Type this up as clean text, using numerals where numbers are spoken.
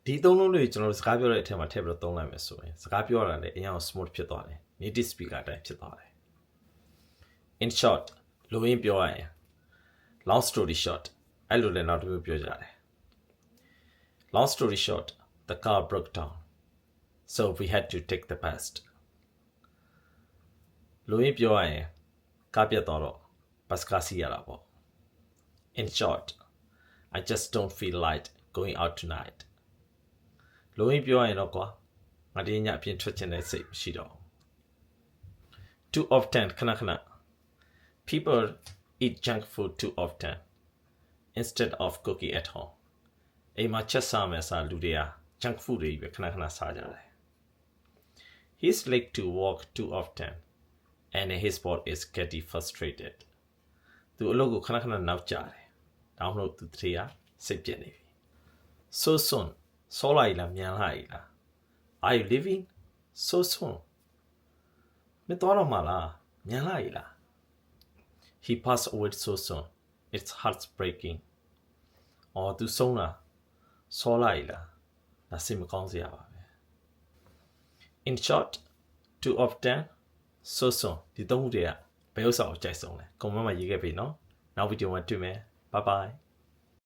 ဒီသုံးလုံးတွေကျွန်တော်စကားပြောတဲ့အထက်မှာထည့်ပြီးတော့သုံးလိုက်မယ်ဆိုရင်စကားပြောရတာလည်းအရင်က smooth ဖြစ်သွားတယ် native speaker အတိုင်းဖြစ်သွားတယ် in short လိုရင်းပြောရရင် long story short အဲ့လိုလည်းနောက်တစ်မျိုးပြောကြတယ် long story short the car broke down so we had to take the bus လိုရင်းပြောရရင်ကားပြတ်သွားတော့ဘတ်ကားစီးရတာပေါ့ in short I just don't feel like going out tonight လိုရင်းပြောရရင်တော့ကွာငါဒီညအပြင်ထွက်ချင်တဲ့စိတ်မရှိတော့ too often ခဏခဏ people eat junk food too often instead of cooking at home အိမ်မှာချက်စားမယ်စားလူတွေက junk food တွေပဲခဏခဏစားကြတယ် he's late to work too often and his boss is getting frustrated သူအလုပ်ကိုခဏခဏနောက်ကျတယ်ဒါမှမဟုတ်သူတည်းကစိတ်ပြက်နေပြီ so soon စောလိုက်လားမြန်လိုက်လား are you leaving so soon မတော်တော့မှလားမြန်လိုက်လား he passed away so soon it's heartbreaking အော်သူဆုံးလားစောလိုက်လားဒါစိတ်မကောင်းစရာပါပဲ in short too often so soon ဒီသုံးခုတည်းကဘယ်ဥစ္စာကိုကြိုက်ဆုံးလဲ comment မှာရေးခဲ့ပြီနော်နောက်ဗီဒီယိုမှာတွေ့မယ် bye bye